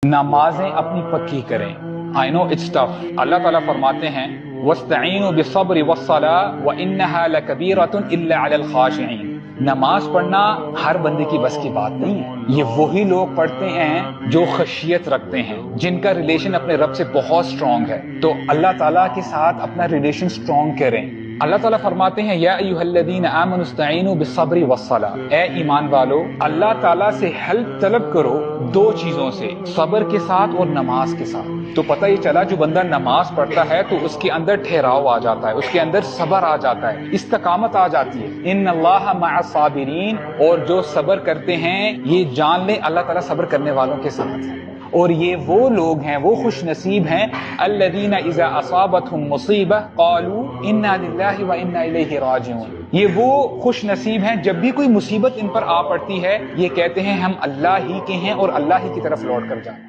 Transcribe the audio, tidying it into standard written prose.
نمازیں اپنی پکی کریں. I know it's tough. اللہ تعالیٰ فرماتے ہیں وَاسْتَعِينُوا بِالصَّبْرِ وَالصَّلَاةِ وَإِنَّهَا لَكَبِيرَةٌ إِلَّا عَلَى الْخَاشِعِينَ. نماز پڑھنا ہر بندے کی بس کی بات نہیں ہے. یہ وہی لوگ پڑھتے ہیں جو خشیت رکھتے ہیں، جن کا ریلیشن اپنے رب سے بہت سٹرونگ ہے. تو اللہ تعالیٰ کے ساتھ اپنا ریلیشن سٹرونگ کریں. اللہ تعالیٰ فرماتے ہیں یا ایھا الذین آمنوا استعینوا بالصبر والصلاۃ. اے ایمان والو، اللہ تعالیٰ سے ہیلپ طلب کرو دو چیزوں سے، صبر کے ساتھ اور نماز کے ساتھ. تو پتہ یہ چلا جو بندہ نماز پڑھتا ہے تو اس کے اندر ٹھہراؤ آ جاتا ہے، اس کے اندر صبر آ جاتا ہے، استقامت آ جاتی ہے. ان اللہ مع الصابرین. اور جو صبر کرتے ہیں یہ جان لیں اللہ تعالیٰ صبر کرنے والوں کے ساتھ ہے. اور یہ وہ لوگ ہیں، وہ خوش نصیب ہیں الذین اذا اصابتهم مصیبہ قالوا انا للہ وانا الیہ راجعون. یہ وہ خوش نصیب ہیں جب بھی کوئی مصیبت ان پر آ پڑتی ہے یہ کہتے ہیں ہم اللہ ہی کے ہیں اور اللہ ہی کی طرف لوٹ کر جائیں.